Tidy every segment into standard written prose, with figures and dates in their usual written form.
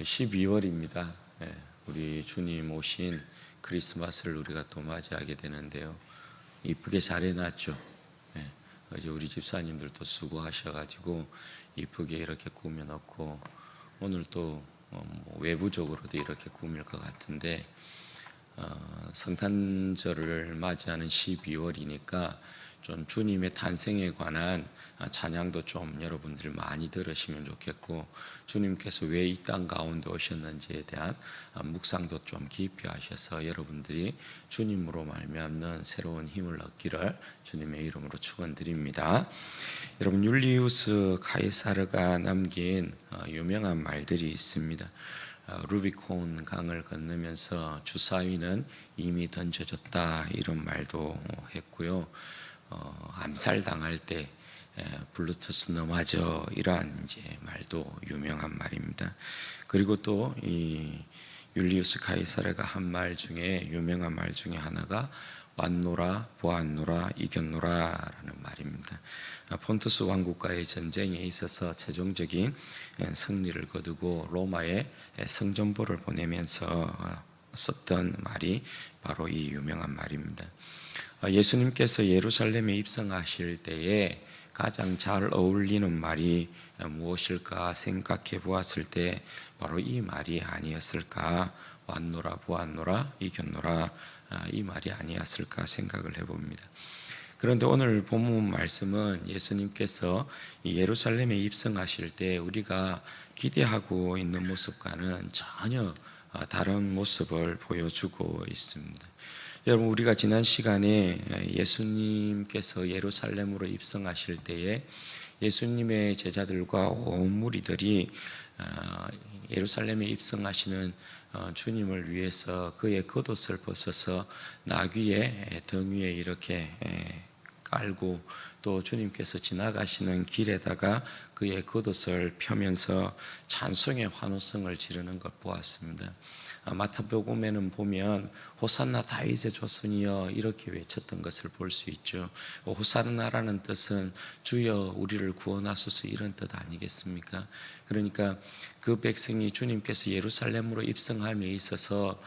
12월입니다. 우리 주님 오신 크리스마스를 우리가 또 맞이하게 되는데요. 이쁘게 잘 해놨죠. 어제 우리 집사님들도 수고하셔가지고 이쁘게 이렇게 꾸며놓고 오늘 또 외부적으로도 이렇게 꾸밀 것 같은데, 성탄절을 맞이하는 12월이니까 좀 주님의 탄생에 관한 찬양도 좀 여러분들이 많이 들으시면 좋겠고, 주님께서 왜 이 땅 가운데 오셨는지에 대한 묵상도 좀 깊이 하셔서 여러분들이 주님으로 말미암는 새로운 힘을 얻기를 주님의 이름으로 축원드립니다. 여러분, 율리우스 카이사르가 남긴 유명한 말들이 있습니다. 루비콘 강을 건너면서 주사위는 이미 던져졌다, 이런 말도 했고요. 암살당할 때 블루투스 넘어져, 이러한 이제 말도 유명한 말입니다. 그리고 또 이 율리우스 카이사르가 한 말 중에 유명한 말 중에 하나가 왔노라 보았노라 이겼노라라는 말입니다. 폰투스 왕국과의 전쟁에 있어서 최종적인 승리를 거두고 로마에 성전보를 보내면서 썼던 말이 바로 이 유명한 말입니다. 예수님께서 예루살렘에 입성하실 때에 가장 잘 어울리는 말이 무엇일까 생각해 보았을 때 바로 이 말이 아니었을까, 왔노라 보았노라 이겼노라, 이 말이 아니었을까 생각을 해봅니다. 그런데 오늘 본문 말씀은 예수님께서 예루살렘에 입성하실 때 우리가 기대하고 있는 모습과는 전혀 다른 모습을 보여주고 있습니다. 여러분, 우리가 지난 시간에 예수님께서 예루살렘으로 입성하실 때에 예수님의 제자들과 온 무리들이 예루살렘에 입성하시는 주님을 위해서 그의 겉옷을 벗어서 나귀의 등 위에 이렇게 깔고, 또 주님께서 지나가시는 길에다가 그의 겉옷을 펴면서 찬송의 환호성을 지르는 걸 보았습니다. 마태복음에는 보면 호산나 다윗의 조선이여 이렇게 외쳤던 것을 볼 수 있죠. 호산나라는 뜻은 주여 우리를 구원하소서, 이런 뜻 아니겠습니까? 그러니까 그 백성이 주님께서 예루살렘으로 입성함에 있어서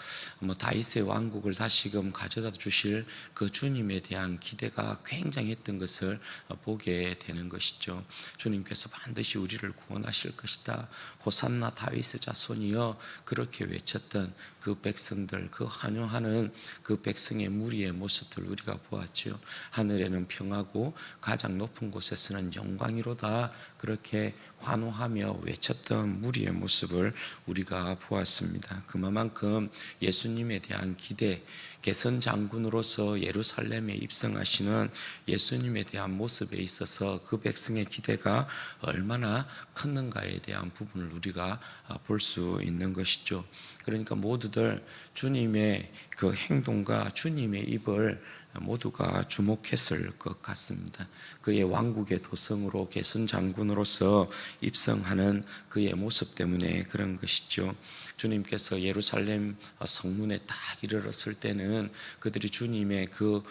다윗의 왕국을 다시금 가져다 주실 그 주님에 대한 기대가 굉장했던 것을 보게 되는 것이죠. 주님께서 반드시 우리를 구원하실 것이다, 호산나 다윗의 자손이여, 그렇게 외쳤던 그 백성들, 그 환호하는 그 백성의 무리의 모습들 우리가 보았죠. 하늘에는 평하고 가장 높은 곳에서는 영광이로다, 그렇게 환호하며 외쳤던 무리의 모습을 우리가 보았습니다. 그만큼 예수님에 대한 기대, 개선 장군으로서 예루살렘에 입성하시는 예수님에 대한 모습에 있어서 그 백성의 기대가 얼마나 컸는가에 대한 부분을 우리가 볼 수 있는 것이죠. 그러니까 모두들 주님의 그 행동과 주님의 입을 모두가 주목했을 것 같습니다. 그의 왕국의 도성으로 개선 장군으로서 입성하는 그의 모습 때문에 그런 것이죠. 주님께서 예루살렘 성문에 딱 이르렀을 때는 그들이 주님의 그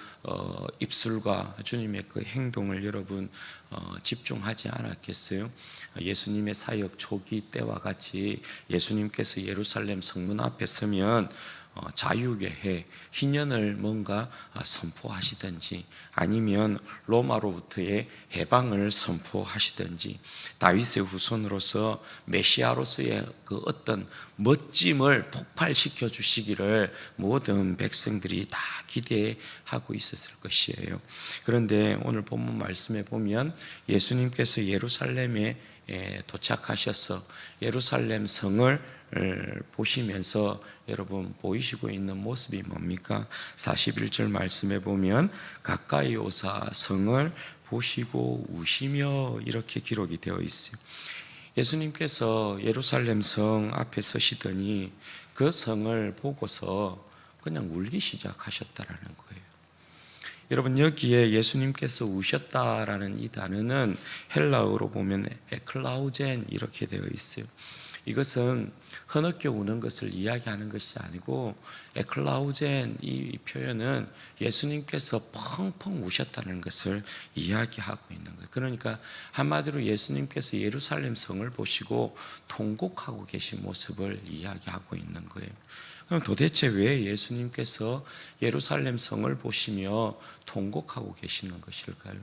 입술과 주님의 그 행동을 여러분 집중하지 않았겠어요? 예수님의 사역 초기 때와 같이 예수님께서 예루살렘 성문 앞에 서면 자유의 해, 희년을 뭔가 선포하시든지, 아니면 로마로부터의 해방을 선포하시든지, 다윗의 후손으로서 메시아로서의 그 어떤 멋짐을 폭발시켜 주시기를 모든 백성들이 다 기대하고 있었을 것이에요. 그런데 오늘 본문 말씀에 보면 예수님께서 예루살렘에 도착하셔서 예루살렘 성을 보시면서 여러분 보이시고 있는 모습이 뭡니까? 41절 말씀에 보면 가까이 오사 성을 보시고 우시며, 이렇게 기록이 되어 있어요. 예수님께서 예루살렘 성 앞에 서시더니 그 성을 보고서 그냥 울기 시작하셨다라는 거예요. 여러분, 여기에 예수님께서 우셨다라는 이 단어는 헬라어로 보면 에클라우젠, 이렇게 되어 있어요. 이것은 흐느껴 우는 것을 이야기하는 것이 아니고 에클라우젠 이 표현은 예수님께서 펑펑 우셨다는 것을 이야기하고 있는 거예요. 그러니까 한마디로 예수님께서 예루살렘 성을 보시고 통곡하고 계신 모습을 이야기하고 있는 거예요. 그럼 도대체 왜 예수님께서 예루살렘 성을 보시며 통곡하고 계시는 것일까요?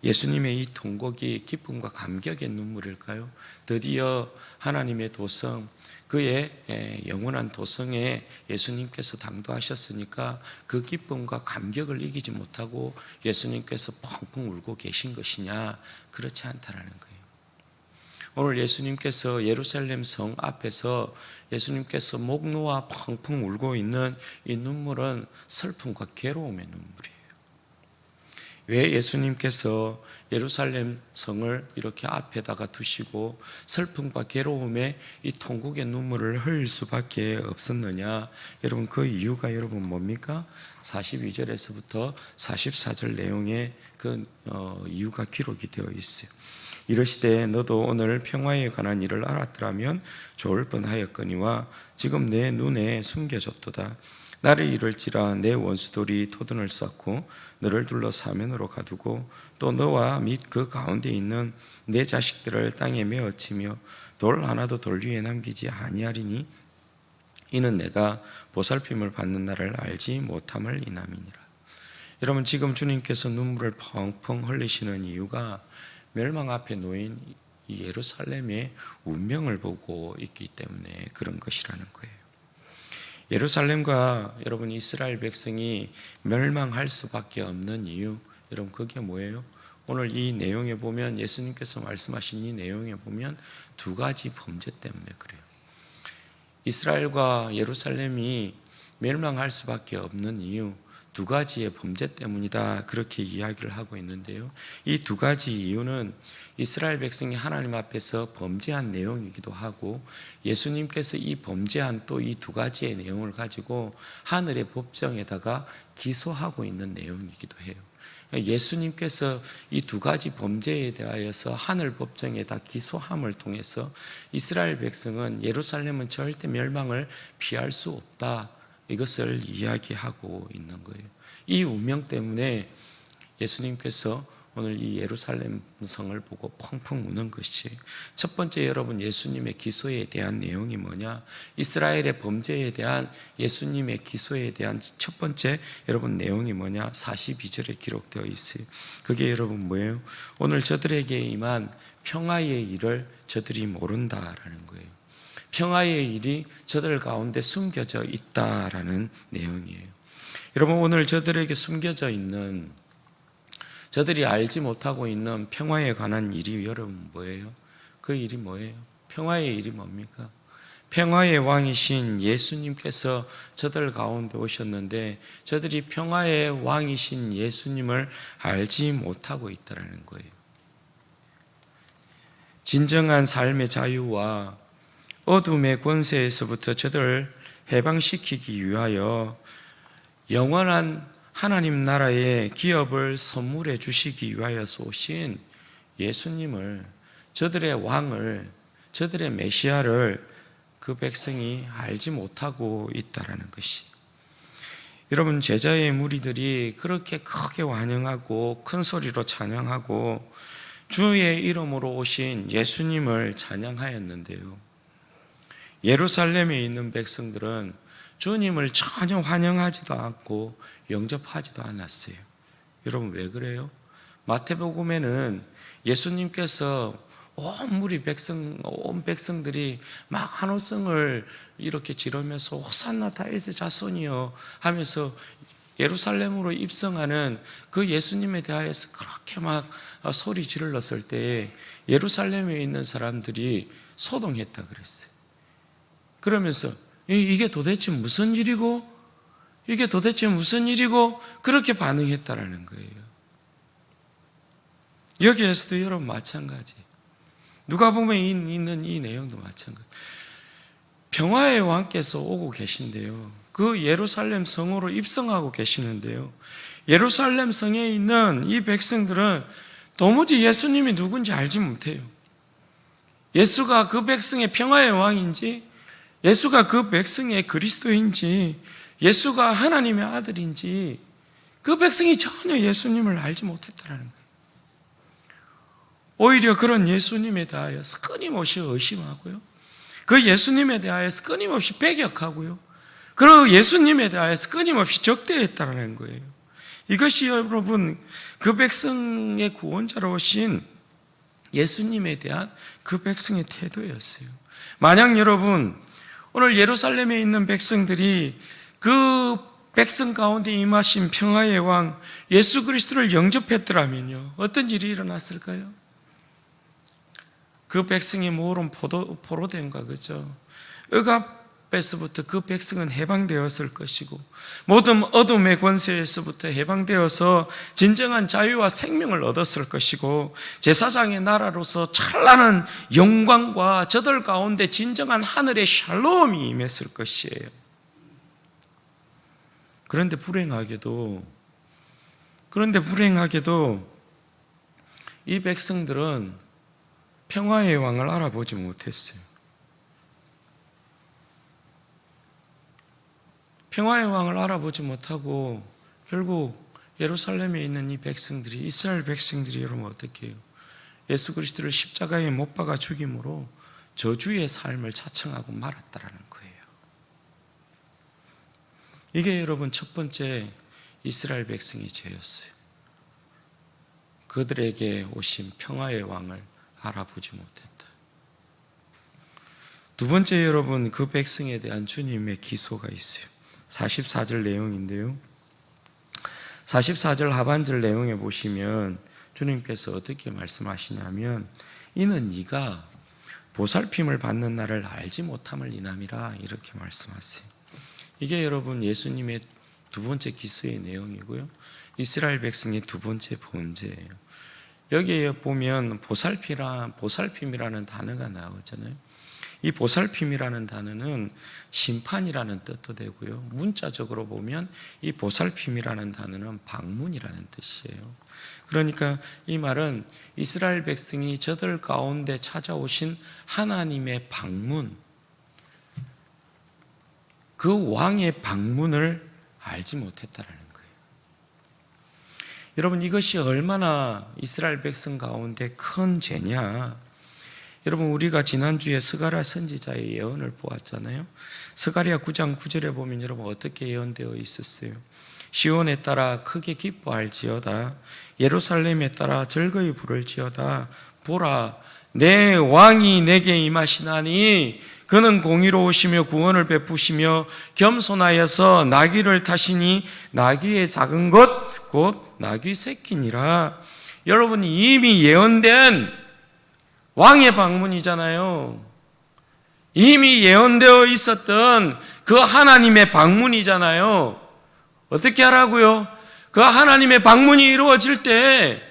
예수님의 이 통곡이 기쁨과 감격의 눈물일까요? 드디어 하나님의 도성, 그의 영원한 도성에 예수님께서 당도하셨으니까 그 기쁨과 감격을 이기지 못하고 예수님께서 펑펑 울고 계신 것이냐? 그렇지 않다라는 거예요. 오늘 예수님께서 예루살렘 성 앞에서 예수님께서 목 놓아 펑펑 울고 있는 이 눈물은 슬픔과 괴로움의 눈물이에요. 왜 예수님께서 예루살렘 성을 이렇게 앞에다가 두시고 슬픔과 괴로움의 이 통곡의 눈물을 흘릴 수밖에 없었느냐? 여러분, 그 이유가 여러분 뭡니까? 42절에서부터 44절 내용에 그 이유가 기록이 되어 있어요. 이르시되 너도 오늘 평화에 관한 일을 알았더라면 좋을 뻔하였거니와 지금 내 눈에 숨겨졌도다. 나를 이룰지라 내 원수들이 토둔을 쌓고 너를 둘러 사면으로 가두고 또 너와 및 그 가운데 있는 내 자식들을 땅에 메어치며 돌 하나도 돌 위에 남기지 아니하리니 이는 내가 보살핌을 받는 날을 알지 못함을 인함이니라. 여러분, 지금 주님께서 눈물을 펑펑 흘리시는 이유가 멸망 앞에 놓인 이 예루살렘의 운명을 보고 있기 때문에 그런 것이라는 거예요. 예루살렘과 여러분 이스라엘 백성이 멸망할 수밖에 없는 이유, 여러분 그게 뭐예요? 오늘 이 내용에 보면 예수님께서 말씀하신 이 내용에 보면 두 가지 범죄 때문에 그래요. 이스라엘과 예루살렘이 멸망할 수밖에 없는 이유, 두 가지의 범죄 때문이다, 그렇게 이야기를 하고 있는데요. 이 두 가지 이유는 이스라엘 백성이 하나님 앞에서 범죄한 내용이기도 하고 예수님께서 이 범죄한 또 이 두 가지의 내용을 가지고 하늘의 법정에다가 기소하고 있는 내용이기도 해요. 예수님께서 이 두 가지 범죄에 대하여서 하늘 법정에다 기소함을 통해서 이스라엘 백성은 예루살렘은 절대 멸망을 피할 수 없다, 이것을 이야기하고 있는 거예요. 이 운명 때문에 예수님께서 오늘 이 예루살렘 성을 보고 펑펑 우는 것이, 첫 번째 여러분 예수님의 기소에 대한 내용이 뭐냐? 이스라엘의 범죄에 대한 예수님의 기소에 대한 첫 번째 여러분 내용이 뭐냐? 42절에 기록되어 있어요. 그게 여러분 뭐예요? 오늘 저들에게 임한 평화의 일을 저들이 모른다라는 거예요. 평화의 일이 저들 가운데 숨겨져 있다라는 내용이에요. 여러분, 오늘 저들에게 숨겨져 있는, 저들이 알지 못하고 있는 평화에 관한 일이 여러분 뭐예요? 그 일이 뭐예요? 평화의 일이 뭡니까? 평화의 왕이신 예수님께서 저들 가운데 오셨는데 저들이 평화의 왕이신 예수님을 알지 못하고 있다는 거예요. 진정한 삶의 자유와 어둠의 권세에서부터 저들을 해방시키기 위하여 영원한 하나님 나라의 기업을 선물해 주시기 위하여서 오신 예수님을, 저들의 왕을, 저들의 메시아를 그 백성이 알지 못하고 있다라는 것이, 여러분 제자의 무리들이 그렇게 크게 환영하고 큰 소리로 찬양하고 주의 이름으로 오신 예수님을 찬양하였는데요, 예루살렘에 있는 백성들은 주님을 전혀 환영하지도 않고 영접하지도 않았어요. 여러분 왜 그래요? 마태복음에는 예수님께서 온 백성들이 막 한호성을 이렇게 지르면서 호산나 다윗의 자손이여 하면서 예루살렘으로 입성하는 그 예수님에 대하여서 그렇게 막 소리 질렀을 때 예루살렘에 있는 사람들이 소동했다 그랬어요. 그러면서 이게 도대체 무슨 일이고? 이게 도대체 무슨 일이고? 그렇게 반응했다라는 거예요. 여기에서도 여러분 마찬가지. 누가복음에 있는 이 내용도 마찬가지. 평화의 왕께서 오고 계신데요, 그 예루살렘 성으로 입성하고 계시는데요, 예루살렘 성에 있는 이 백성들은 도무지 예수님이 누군지 알지 못해요. 예수가 그 백성의 평화의 왕인지, 예수가 그 백성의 그리스도인지, 예수가 하나님의 아들인지 그 백성이 전혀 예수님을 알지 못했다는 거예요. 오히려 그런 예수님에 대하여서 끊임없이 의심하고요, 그 예수님에 대하여서 끊임없이 배격하고요, 그리고 예수님에 대하여서 끊임없이 적대했다는 거예요. 이것이 여러분 그 백성의 구원자로 오신 예수님에 대한 그 백성의 태도였어요. 만약 여러분 오늘 예루살렘에 있는 백성들이 그 백성 가운데 임하신 평화의 왕 예수 그리스도를 영접했더라면요, 어떤 일이 일어났을까요? 그 백성의 모든 포로됨과, 그죠? 억압에서부터 그 백성은 해방되었을 것이고, 모든 어둠의 권세에서부터 해방되어서 진정한 자유와 생명을 얻었을 것이고, 제사장의 나라로서 찬란한 영광과 저들 가운데 진정한 하늘의 샬롬이 임했을 것이에요. 그런데 불행하게도 이 백성들은 평화의 왕을 알아보지 못했어요. 평화의 왕을 알아보지 못하고 결국 예루살렘에 있는 이 백성들이, 이스라엘 백성들이 여러분 어떻게 해요? 예수 그리스도를 십자가에 못 박아 죽임으로 저주의 삶을 자청하고 말았다라는 거예요. 이게 여러분 첫 번째 이스라엘 백성의 죄였어요. 그들에게 오신 평화의 왕을 알아보지 못했다. 두 번째 여러분, 그 백성에 대한 주님의 기소가 있어요. 44절 내용인데요, 44절 하반절 내용에 보시면 주님께서 어떻게 말씀하시냐면, 이는 네가 보살핌을 받는 날을 알지 못함을 인함이라, 이렇게 말씀하세요. 이게 여러분 예수님의 두 번째 기소의 내용이고요, 이스라엘 백성의 두 번째 범죄예요. 여기에 보면 보살핌이라는 단어가 나오잖아요. 이 보살핌이라는 단어는 심판이라는 뜻도 되고요, 문자적으로 보면 이 보살핌이라는 단어는 방문이라는 뜻이에요. 그러니까 이 말은 이스라엘 백성이 저들 가운데 찾아오신 하나님의 방문, 그 왕의 방문을 알지 못했다라는 거예요. 여러분, 이것이 얼마나 이스라엘 백성 가운데 큰 죄냐. 여러분, 우리가 지난주에 스가랴 선지자의 예언을 보았잖아요. 스가랴 9장 9절에 보면 여러분 어떻게 예언되어 있었어요? 시온에 따라 크게 기뻐할지어다, 예루살렘에 따라 즐거이 부를지어다. 보라, 내 왕이 내게 임하시나니 그는 공의로우시며 구원을 베푸시며 겸손하여서 나귀를 타시니 나귀의 작은 것 곧 나귀 새끼니라. 여러분, 이미 예언된 왕의 방문이잖아요. 이미 예언되어 있었던 그 하나님의 방문이잖아요. 어떻게 하라고요? 그 하나님의 방문이 이루어질 때,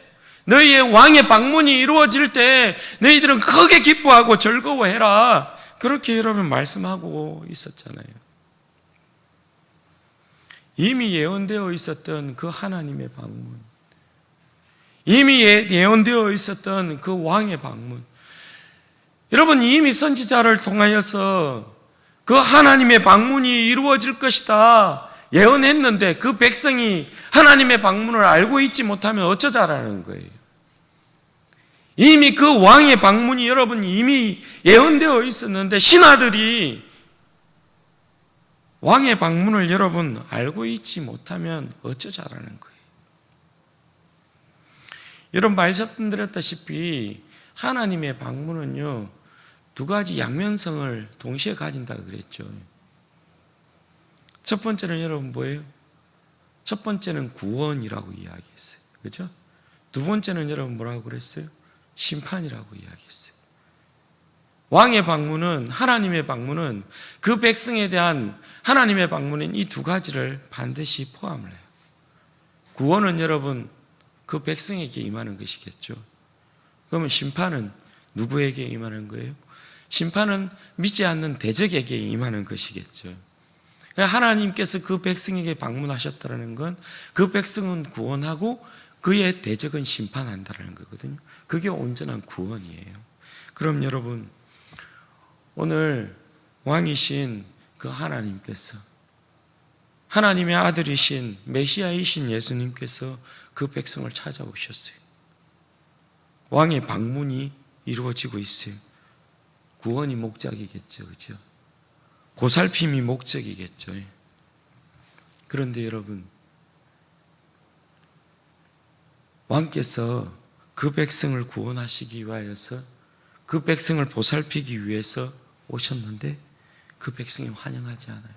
너희의 왕의 방문이 이루어질 때 너희들은 크게 기뻐하고 즐거워해라, 그렇게 여러분 말씀하고 있었잖아요. 이미 예언되어 있었던 그 하나님의 방문, 이미 예언되어 있었던 그 왕의 방문, 여러분 이미 선지자를 통하여서 그 하나님의 방문이 이루어질 것이다 예언했는데 그 백성이 하나님의 방문을 알고 있지 못하면 어쩌자라는 거예요. 이미 그 왕의 방문이 여러분 이미 예언되어 있었는데 신하들이 왕의 방문을 여러분 알고 있지 못하면 어쩌자라는 거예요. 여러분 말씀드렸다시피 하나님의 방문은요, 두 가지 양면성을 동시에 가진다고 그랬죠. 첫 번째는 여러분 뭐예요? 첫 번째는 구원이라고 이야기했어요. 그렇죠? 두 번째는 여러분 뭐라고 그랬어요? 심판이라고 이야기했어요. 왕의 방문은, 하나님의 방문은, 그 백성에 대한 하나님의 방문인 이 두 가지를 반드시 포함을 해요. 구원은 여러분 그 백성에게 임하는 것이겠죠. 그러면 심판은 누구에게 임하는 거예요? 심판은 믿지 않는 대적에게 임하는 것이겠죠. 하나님께서 그 백성에게 방문하셨다는 건 그 백성은 구원하고 그의 대적은 심판한다는 거거든요. 그게 온전한 구원이에요. 그럼 여러분 오늘 왕이신 그 하나님께서, 하나님의 아들이신 메시아이신 예수님께서 그 백성을 찾아오셨어요. 왕의 방문이 이루어지고 있어요. 구원이 목적이겠죠, 그죠? 보살핌이 목적이겠죠. 그런데 여러분, 왕께서 그 백성을 구원하시기 위하여서, 그 백성을 보살피기 위해서 오셨는데 그 백성이 환영하지 않아요.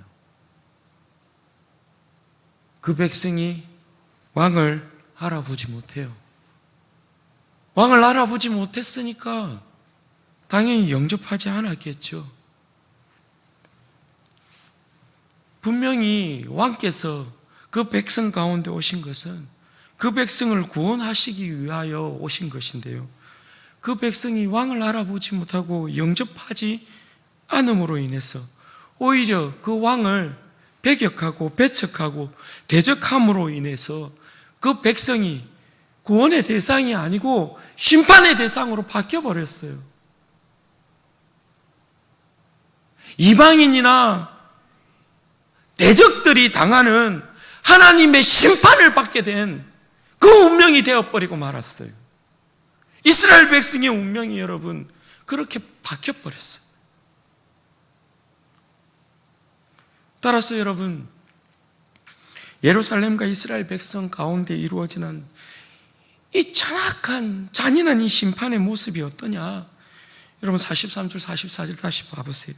그 백성이 왕을 알아보지 못해요. 왕을 알아보지 못했으니까 당연히 영접하지 않았겠죠. 분명히 왕께서 그 백성 가운데 오신 것은 그 백성을 구원하시기 위하여 오신 것인데요, 그 백성이 왕을 알아보지 못하고 영접하지 않음으로 인해서 오히려 그 왕을 배격하고 배척하고 대적함으로 인해서 그 백성이 구원의 대상이 아니고 심판의 대상으로 바뀌어버렸어요. 이방인이나 대적들이 당하는 하나님의 심판을 받게 된 그 운명이 되어버리고 말았어요. 이스라엘 백성의 운명이 여러분 그렇게 바뀌어버렸어요. 따라서 여러분, 예루살렘과 이스라엘 백성 가운데 이루어지는 이 잔악한 잔인한 이 심판의 모습이 어떠냐? 여러분 43절 44절 다시 봐보세요.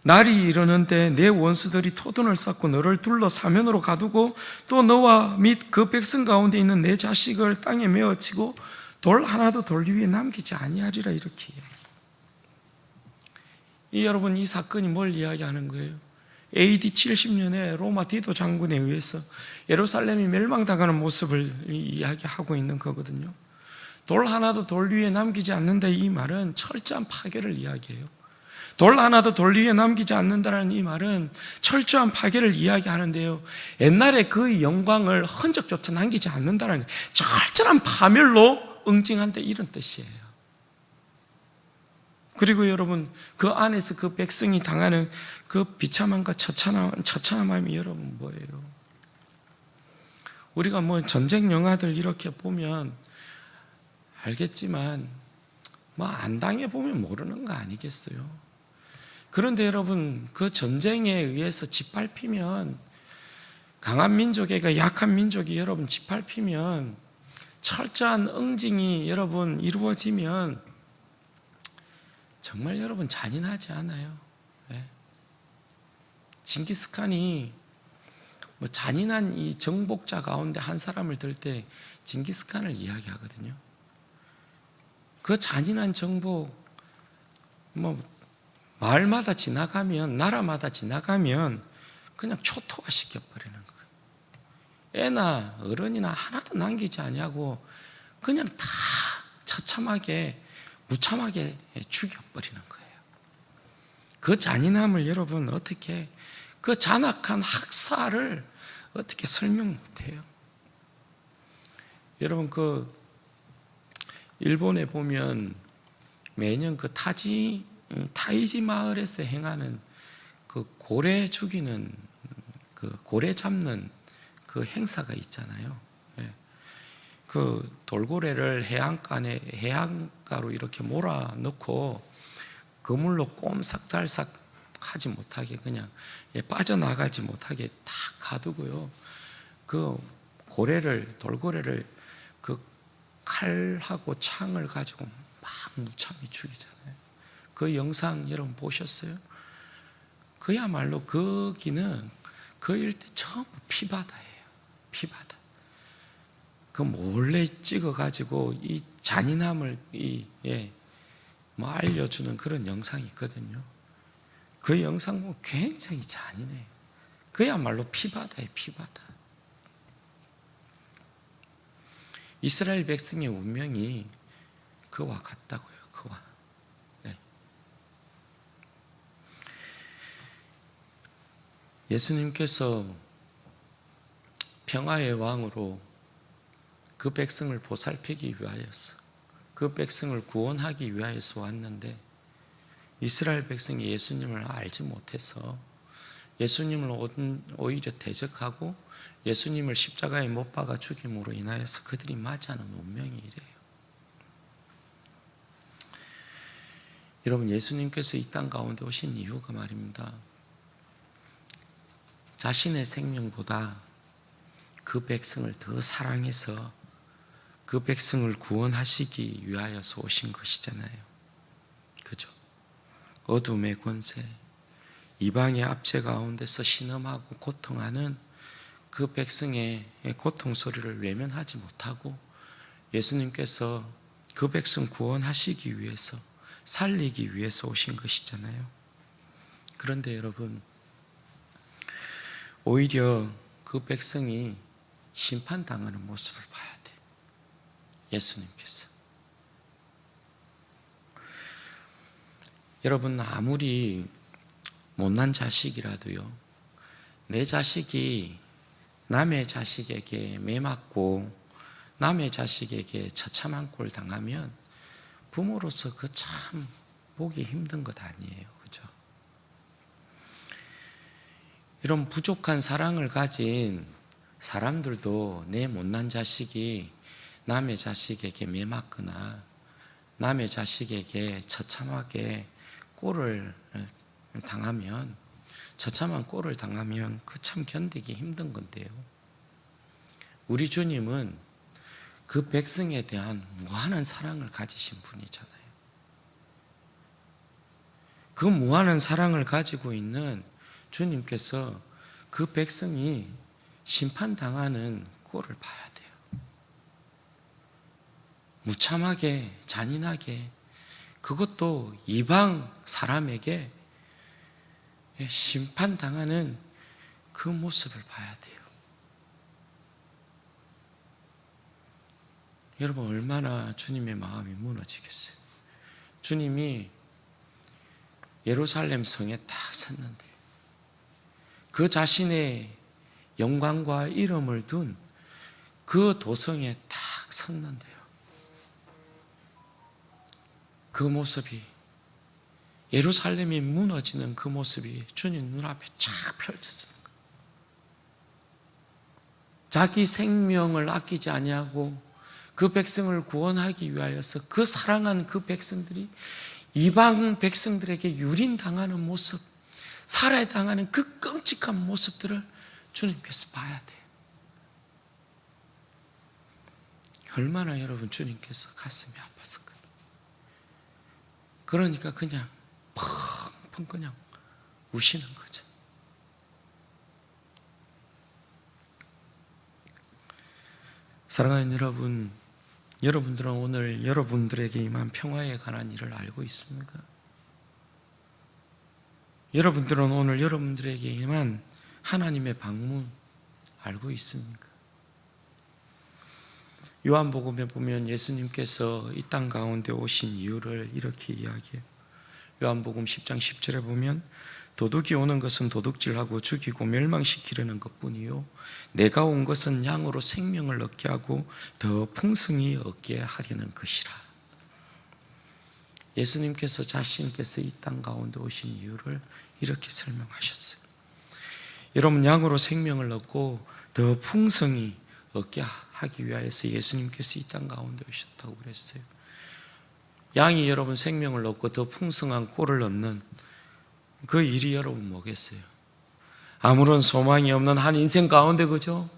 날이 이르는데 내 원수들이 토둔을 쌓고 너를 둘러 사면으로 가두고 또 너와 및 그 백성 가운데 있는 내 자식을 땅에 메어치고 돌 하나도 돌 위에 남기지 아니하리라, 이렇게 이야기해요. 여러분, 이 사건이 뭘 이야기하는 거예요? AD 70년에 로마 디도 장군에 의해서 예루살렘이 멸망당하는 모습을 이야기하고 있는 거거든요. 돌 하나도 돌 위에 남기지 않는다, 이 말은 철저한 파괴를 이야기해요. 돌 하나도 돌 위에 남기지 않는다는 이 말은 철저한 파괴를 이야기하는데요, 옛날에 그 영광을 흔적조차 남기지 않는다는 철저한 파멸로 응징한다, 이런 뜻이에요. 그리고 여러분, 그 안에서 그 백성이 당하는 그 비참함과 처참함이 여러분 뭐예요? 우리가 뭐 전쟁 영화들 이렇게 보면 알겠지만 뭐 안 당해보면 모르는 거 아니겠어요? 그런데 여러분, 그 전쟁에 의해서 짓밟히면, 강한 민족에게 약한 민족이 여러분 짓밟히면, 철저한 응징이 여러분 이루어지면 정말 여러분 잔인하지 않아요? 네. 징기스칸이 뭐 잔인한 이 정복자 가운데 한 사람을 들 때 징기스칸을 이야기하거든요. 그 잔인한 정복, 뭐 마을마다 지나가면, 나라마다 지나가면 그냥 초토화 시켜버리는 거예요. 애나 어른이나 하나도 남기지 아니하고 그냥 다 처참하게 무참하게 죽여버리는 거예요. 그 잔인함을 여러분 어떻게, 그 잔악한 학살을 어떻게 설명 못해요? 여러분, 그 일본에 보면 매년 그 타이지 마을에서 행하는 그 고래 죽이는, 그 고래 잡는 그 행사가 있잖아요. 그 돌고래를 해안가로 이렇게 몰아넣고 그물로 꼼삭달싹 하지 못하게, 그냥 빠져나가지 못하게 딱 가두고요, 그 돌고래를 그 칼하고 창을 가지고 막 무참히 죽이잖아요. 그 영상 여러분 보셨어요? 그야말로 거기는 그 일대 전부 피바다예요. 피바다. 그 몰래 찍어가지고 이 잔인함을 뭐 알려주는 그런 영상이 있거든요. 그 영상 보면 굉장히 잔인해요. 그야말로 피바다예요, 피바다. 이스라엘 백성의 운명이 그와 같다고요, 그와. 네. 예수님께서 평화의 왕으로 그 백성을 보살피기 위하여서, 그 백성을 구원하기 위하여서 왔는데, 이스라엘 백성이 예수님을 알지 못해서 예수님을 오히려 대적하고 예수님을 십자가에 못 박아 죽임으로 인하여서 그들이 맞이하는 운명이 이래요. 여러분, 예수님께서 이 땅 가운데 오신 이유가 말입니다, 자신의 생명보다 그 백성을 더 사랑해서 그 백성을 구원하시기 위하여서 오신 것이잖아요. 그죠? 어둠의 권세, 이방의 압제 가운데서 신음하고 고통하는 그 백성의 고통 소리를 외면하지 못하고 예수님께서 그 백성 구원하시기 위해서, 살리기 위해서 오신 것이잖아요. 그런데 여러분, 오히려 그 백성이 심판당하는 모습을 봐야 돼요. 예수님께서. 여러분, 아무리 못난 자식이라도요, 내 자식이 남의 자식에게 매맞고 남의 자식에게 처참한 꼴 당하면 부모로서 그 참 보기 힘든 것 아니에요. 그죠? 이런 부족한 사랑을 가진 사람들도 내 못난 자식이 남의 자식에게 매맞거나 남의 자식에게 처참하게 꼴을 당하면, 처참한 꼴을 당하면 그 참 견디기 힘든 건데요, 우리 주님은 그 백성에 대한 무한한 사랑을 가지신 분이잖아요. 그 무한한 사랑을 가지고 있는 주님께서 그 백성이 심판당하는 꼴을 봐야 돼요. 무참하게, 잔인하게, 그것도 이방 사람에게 심판당하는 그 모습을 봐야 돼요. 여러분, 얼마나 주님의 마음이 무너지겠어요. 주님이 예루살렘 성에 딱 섰는데 그 자신의 영광과 이름을 둔 그 도성에 딱 섰는데요, 그 모습이, 예루살렘이 무너지는 그 모습이 주님 눈앞에 쫙 펼쳐지는 거예요. 자기 생명을 아끼지 아니하고 그 백성을 구원하기 위하여서 그 사랑한 그 백성들이 이방 백성들에게 유린당하는 모습, 살해당하는 그 끔찍한 모습들을 주님께서 봐야 돼요. 얼마나 여러분 주님께서 가슴이 아팠을까요? 그러니까 그냥 펑펑 그냥 우시는 거죠. 사랑하는 여러분, 여러분들은 오늘 여러분들에게 임한 평화에 관한 일을 알고 있습니까? 여러분들은 오늘 여러분들에게 임한 하나님의 방문 알고 있습니까? 요한복음에 보면 예수님께서 이 땅 가운데 오신 이유를 이렇게 이야기해요. 요한복음 10장 10절에 보면 도둑이 오는 것은 도둑질하고 죽이고 멸망시키려는 것뿐이요 내가 온 것은 양으로 생명을 얻게 하고 더 풍성히 얻게 하려는 것이라. 예수님께서 자신께서 이 땅 가운데 오신 이유를 이렇게 설명하셨어요. 여러분, 양으로 생명을 얻고 더 풍성히 얻게 하기 위하여서 예수님께서 이 땅 가운데 오셨다고 그랬어요. 양이 여러분 생명을 얻고 더 풍성한 꼴을 얻는 그 일이 여러분 뭐겠어요? 아무런 소망이 없는 한 인생 가운데, 그죠?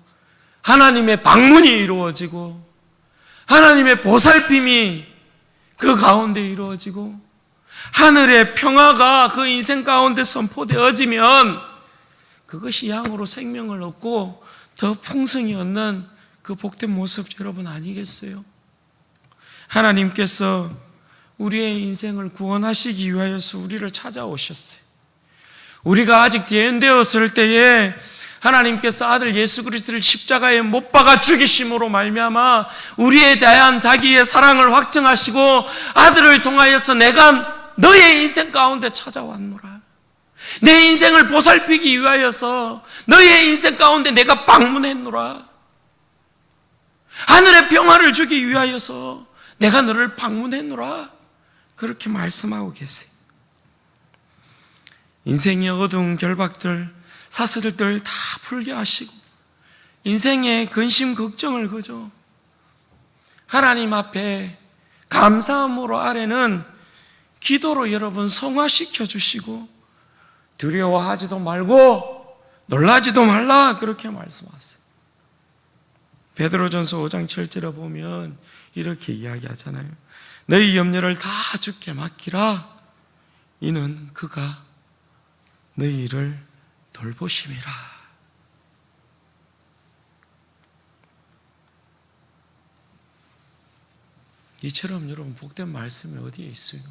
하나님의 방문이 이루어지고 하나님의 보살핌이 그 가운데 이루어지고 하늘의 평화가 그 인생 가운데 선포되어지면 그것이 양으로 생명을 얻고 더 풍성히 얻는 그 복된 모습 여러분 아니겠어요? 하나님께서 우리의 인생을 구원하시기 위하여서 우리를 찾아오셨어요. 우리가 아직 대인되었을 때에 하나님께서 아들 예수 그리스도를 십자가에 못 박아 죽이심으로 말미암아 우리에 대한 자기의 사랑을 확증하시고 아들을 통하여서 내가 너의 인생 가운데 찾아왔노라. 내 인생을 보살피기 위하여서 너의 인생 가운데 내가 방문했노라. 하늘의 평화를 주기 위하여서 내가 너를 방문했노라. 그렇게 말씀하고 계세요. 인생의 어두운 결박들, 사슬들 다 풀게 하시고 인생의 근심 걱정을 그저 하나님 앞에 감사함으로 아래는 기도로 여러분 성화시켜 주시고 두려워하지도 말고 놀라지도 말라 그렇게 말씀하세요. 베드로전서 5장 7절에 보면 이렇게 이야기하잖아요. 너희 염려를 다 주께 맡기라. 이는 그가 너희를 돌보심이라. 이처럼 여러분 복된 말씀이 어디에 있어요?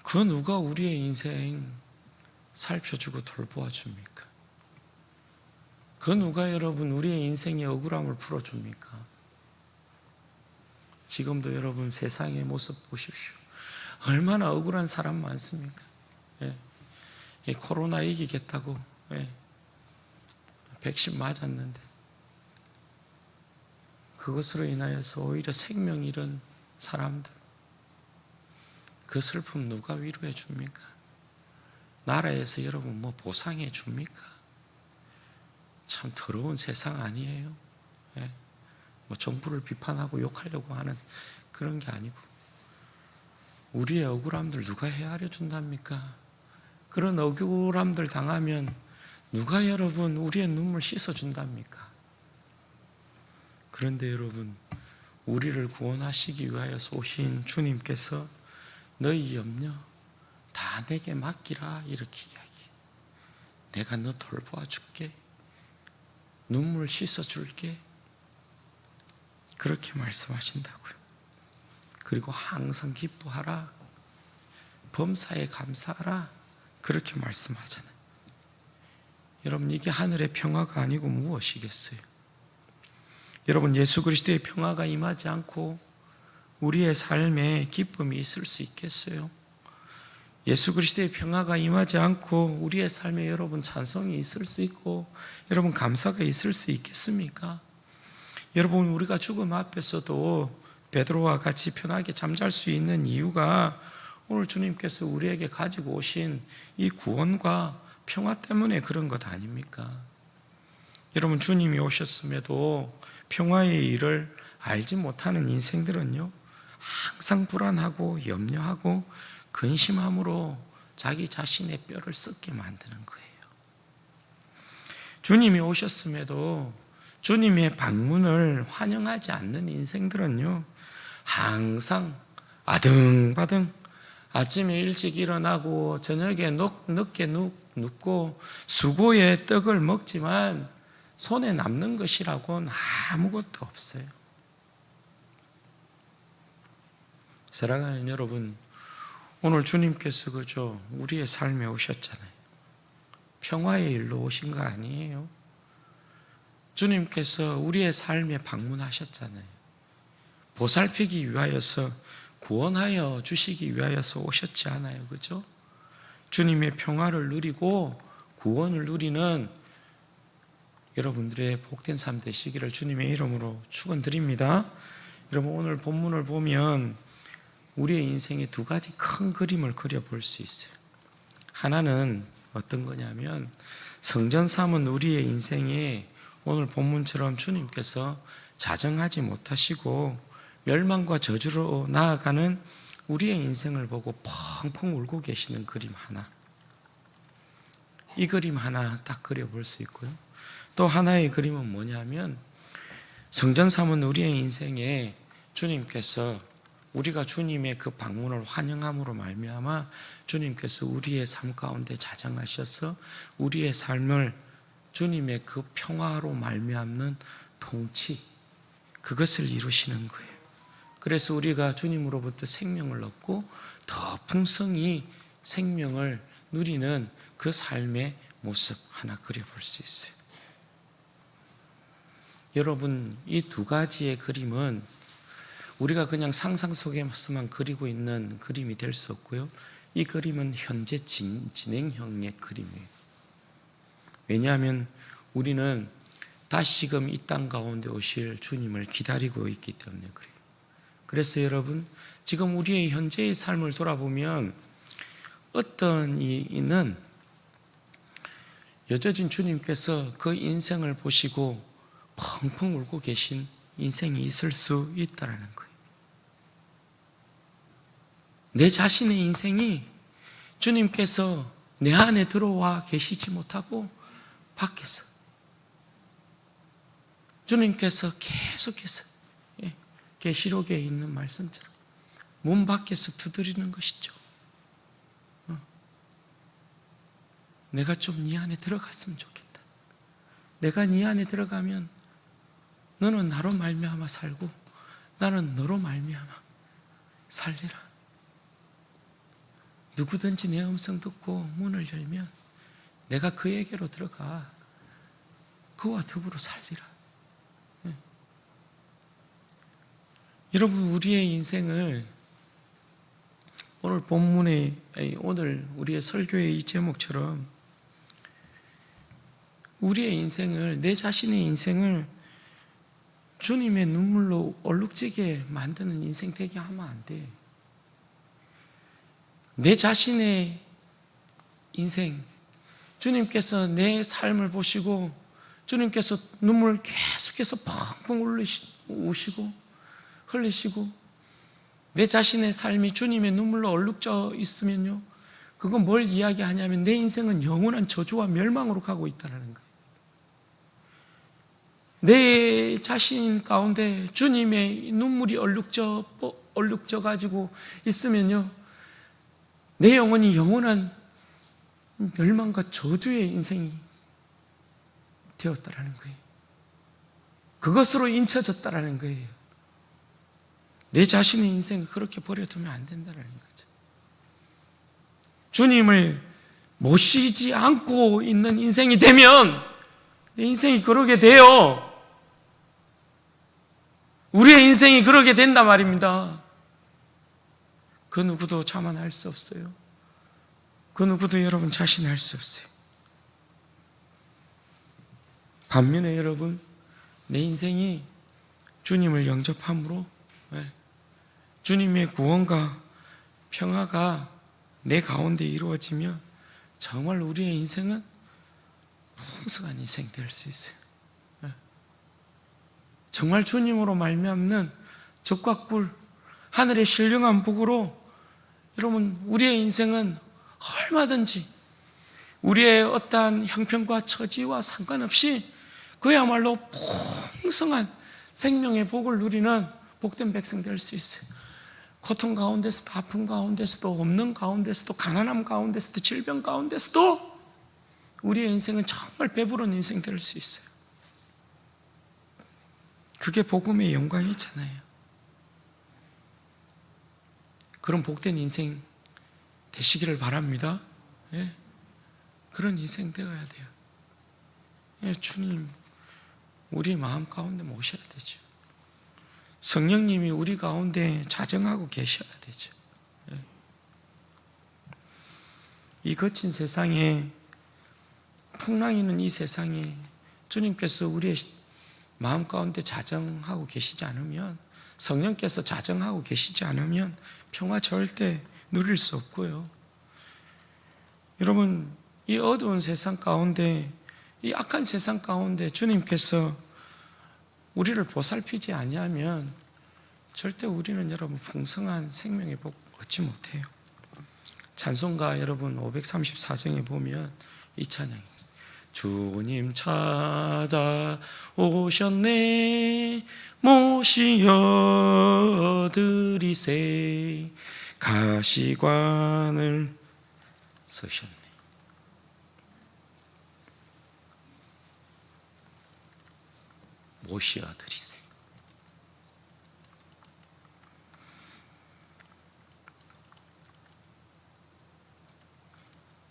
그 누가 우리의 인생 살펴주고 돌보아 줍니까? 그 누가 여러분 우리의 인생의 억울함을 풀어줍니까? 지금도 여러분 세상의 모습 보십시오. 얼마나 억울한 사람 많습니까? 예. 이 코로나 이기겠다고 백신 맞았는데 그것으로 인하여서 오히려 생명 잃은 사람들, 그 슬픔 누가 위로해 줍니까? 나라에서 여러분 뭐 보상해 줍니까? 참 더러운 세상 아니에요? 예? 뭐 정부를 비판하고 욕하려고 하는 그런 게 아니고 우리의 억울함들 누가 헤아려 준답니까? 그런 억울함들 당하면 누가 여러분 우리의 눈물 씻어 준답니까? 그런데 여러분 우리를 구원하시기 위하여서 오신 주님께서 너희 염려 다 내게 맡기라 이렇게 이야기해요. 내가 너 돌보아 줄게. 눈물 씻어 줄게. 그렇게 말씀하신다고요. 그리고 항상 기뻐하라. 범사에 감사하라. 그렇게 말씀하잖아요. 여러분 이게 하늘의 평화가 아니고 무엇이겠어요? 여러분 예수 그리스도의 평화가 임하지 않고 우리의 삶에 기쁨이 있을 수 있겠어요? 예수 그리스도의 평화가 임하지 않고 우리의 삶에 여러분 찬송이 있을 수 있고 여러분 감사가 있을 수 있겠습니까? 여러분 우리가 죽음 앞에서도 베드로와 같이 편하게 잠잘 수 있는 이유가 오늘 주님께서 우리에게 가지고 오신 이 구원과 평화 때문에 그런 것 아닙니까? 여러분 주님이 오셨음에도 평화의 일을 알지 못하는 인생들은요 항상 불안하고 염려하고 근심함으로 자기 자신의 뼈를 썩게 만드는 거예요. 주님이 오셨음에도 주님의 방문을 환영하지 않는 인생들은요 항상 아등바등 아침에 일찍 일어나고 저녁에 늦게 눕고 수고의 떡을 먹지만 손에 남는 것이라고는 아무것도 없어요. 사랑하는 여러분, 오늘 주님께서 그저 우리의 삶에 오셨잖아요. 평화의 일로 오신 거 아니에요. 주님께서 우리의 삶에 방문하셨잖아요. 보살피기 위하여서 구원하여 주시기 위하여서 오셨지 않아요. 그죠? 주님의 평화를 누리고 구원을 누리는 여러분들의 복된 삶 되시기를 주님의 이름으로 축원드립니다. 여러분 오늘 본문을 보면 우리의 인생에 두 가지 큰 그림을 그려볼 수 있어요. 하나는 어떤 거냐면 성전 삼은 우리의 인생에 오늘 본문처럼 주님께서 자정하지 못하시고 멸망과 저주로 나아가는 우리의 인생을 보고 펑펑 울고 계시는 그림 하나, 이 그림 하나 딱 그려볼 수 있고요. 또 하나의 그림은 뭐냐면 성전 삼은 우리의 인생에 주님께서 우리가 주님의 그 방문을 환영함으로 말미암아 주님께서 우리의 삶 가운데 자정하셔서 우리의 삶을 주님의 그 평화로 말미암는 통치, 그것을 이루시는 거예요. 그래서 우리가 주님으로부터 생명을 얻고 더 풍성히 생명을 누리는 그 삶의 모습 하나 그려볼 수 있어요. 여러분 이 두 가지의 그림은 우리가 그냥 상상 속에서만 그리고 있는 그림이 될 수 없고요. 이 그림은 현재 진행형의 그림이에요. 왜냐하면 우리는 다시금 이 땅 가운데 오실 주님을 기다리고 있기 때문에 그래요. 그래서 여러분 지금 우리의 현재의 삶을 돌아보면 어떤 이는 여겨진 주님께서 그 인생을 보시고 펑펑 울고 계신 인생이 있을 수 있다는 거예요. 내 자신의 인생이 주님께서 내 안에 들어와 계시지 못하고 밖에서 주님께서 계속해서 계시록에 있는 말씀처럼 문 밖에서 두드리는 것이죠. 내가 좀 네 안에 들어갔으면 좋겠다. 내가 네 안에 들어가면 너는 나로 말미암아 살고 나는 너로 말미암아 살리라. 누구든지 내 음성 듣고 문을 열면 내가 그에게로 들어가 그와 더불어 살리라. 여러분, 우리의 인생을 오늘 본문에, 오늘 우리의 설교의 이 제목처럼 우리의 인생을, 내 자신의 인생을 주님의 눈물로 얼룩지게 만드는 인생 되게 하면 안 돼. 내 자신의 인생, 주님께서 내 삶을 보시고 주님께서 눈물 계속해서 펑펑 우시고 흘리시고 내 자신의 삶이 주님의 눈물로 얼룩져 있으면요, 그건 뭘 이야기하냐면 내 인생은 영원한 저주와 멸망으로 가고 있다는 거예요. 내 자신 가운데 주님의 눈물이 얼룩져 가지고 있으면요, 내 영혼이 영원한 멸망과 저주의 인생이 되었다라는 거예요. 그것으로 인쳐졌다라는 거예요. 내 자신의 인생을 그렇게 버려두면 안 된다는 거죠. 주님을 모시지 않고 있는 인생이 되면 내 인생이 그러게 돼요. 우리의 인생이 그러게 된단 말입니다. 그 누구도 자만할 수 없어요. 그 누구도 여러분 자신할 수 없어요. 반면에 여러분, 내 인생이 주님을 영접함으로 주님의 구원과 평화가 내 가운데 이루어지면 정말 우리의 인생은 풍성한 인생 될 수 있어요. 정말 주님으로 말미암는 적과 꿀, 하늘의 신령한 복으로 여러분, 우리의 인생은 얼마든지 우리의 어떠한 형편과 처지와 상관없이 그야말로 풍성한 생명의 복을 누리는 복된 백성 될 수 있어요. 고통 가운데서도, 아픔 가운데서도, 없는 가운데서도, 가난함 가운데서도, 질병 가운데서도 우리의 인생은 정말 배부른 인생 될 수 있어요. 그게 복음의 영광이잖아요. 그런 복된 인생 되시기를 바랍니다. 그런 인생 되어야 돼요. 주님, 우리 마음 가운데 모셔야 되죠. 성령님이 우리 가운데 자정하고 계셔야 되죠. 이 거친 세상에, 풍랑이는 이 세상에 주님께서 우리의 마음 가운데 자정하고 계시지 않으면, 성령께서 자정하고 계시지 않으면 평화 절대 누릴 수 없고요. 여러분, 이 어두운 세상 가운데, 이 악한 세상 가운데 주님께서 우리를 보살피지 아니하면 절대 우리는 여러분 풍성한 생명의 복 얻지 못해요. 찬송가 여러분 534장에 보면 이 찬양이 주님 찾아오셨네 모시어 드리세 가시관을 쓰셨네. 모시어 드리세.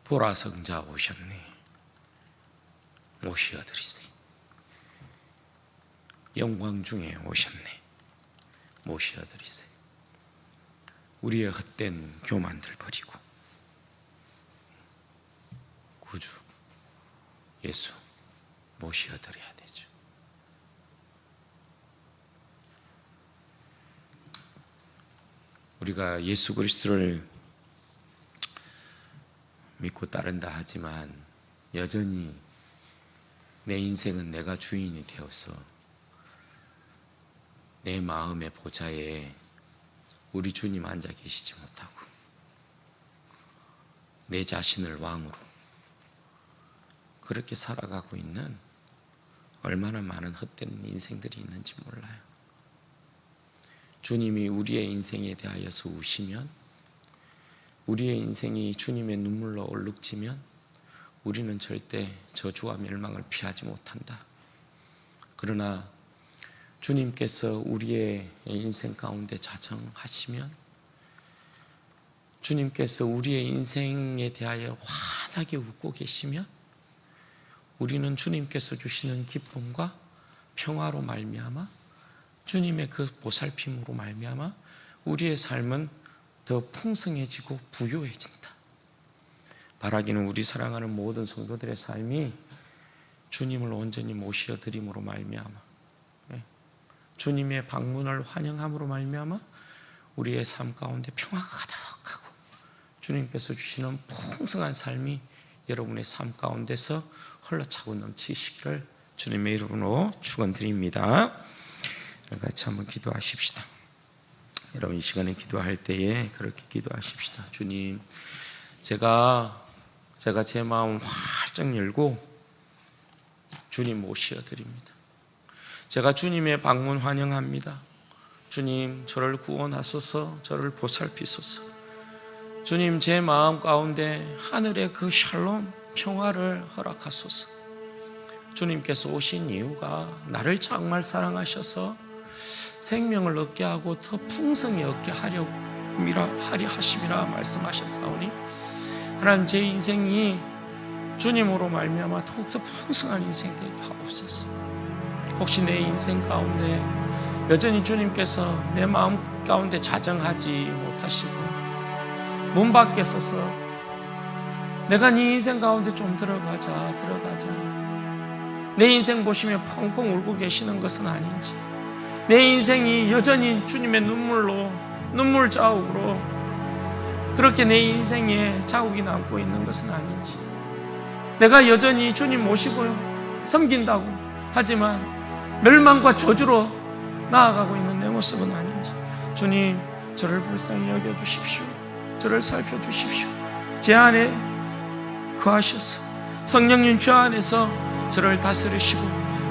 보라 성자 오셨네 모시어 드리세. 영광 중에 오셨네 모시어 드리세. 우리의 헛된 교만들 버리고 구주 예수 모시어 드려야 되죠. 우리가 예수 그리스도를 믿고 따른다 하지만 여전히 내 인생은 내가 주인이 되어서 내 마음의 보좌에 우리 주님 앉아 계시지 못하고 내 자신을 왕으로 그렇게 살아가고 있는 얼마나 많은 헛된 인생들이 있는지 몰라요. 주님이 우리의 인생에 대하여서 우시면, 우리의 인생이 주님의 눈물로 얼룩지면 우리는 절대 저주와 멸망을 피하지 못한다. 그러나 주님께서 우리의 인생 가운데 자정하시면, 주님께서 우리의 인생에 대하여 환하게 웃고 계시면 우리는 주님께서 주시는 기쁨과 평화로 말미암아, 주님의 그 보살핌으로 말미암아 우리의 삶은 더 풍성해지고 부요해진다. 바라기는 우리 사랑하는 모든 성도들의 삶이 주님을 온전히 모셔드림으로 말미암아, 주님의 방문을 환영함으로 말미암아 우리의 삶 가운데 평화가 가득하고 주님께서 주시는 풍성한 삶이 여러분의 삶 가운데서 흘러차고 넘치시기를 주님의 이름으로 축원드립니다. 같이 한번 기도하십시다. 여러분 이 시간에 기도할 때에 그렇게 기도하십시다. 주님, 제가 제 마음 활짝 열고 주님 모셔드립니다. 제가 주님의 방문 환영합니다. 주님, 저를 구원하소서, 저를 보살피소서. 주님, 제 마음 가운데 하늘의 그 샬롬 평화를 허락하소서. 주님께서 오신 이유가 나를 정말 사랑하셔서 생명을 얻게 하고 더 풍성히 얻게 하려 하심이라 말씀하셨사오니, 하나님, 제 인생이 주님으로 말미암아 더욱더 풍성한 인생 되게 하옵소서. 혹시 내 인생 가운데 여전히 주님께서 내 마음 가운데 자정하지 못하시고 문 밖에 서서 내가 네 인생 가운데 좀 들어가자 내 인생 보시며 펑펑 울고 계시는 것은 아닌지, 내 인생이 여전히 주님의 눈물 자국으로 그렇게 내 인생에 자국이 남고 있는 것은 아닌지, 내가 여전히 주님 모시고 섬긴다고 하지만 멸망과 저주로 나아가고 있는 내 모습은 아닌지, 주님, 저를 불쌍히 여겨주십시오. 저를 살펴주십시오. 제 안에 거하셔서 성령님 주 안에서 저를 다스리시고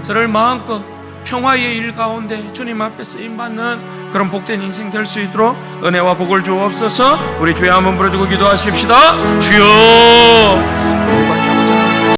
저를 마음껏 평화의 일 가운데 주님 앞에 쓰임받는 그런 복된 인생 될 수 있도록 은혜와 복을 주옵소서. 우리 주여 한번 부르짖고 기도하십시다. 주여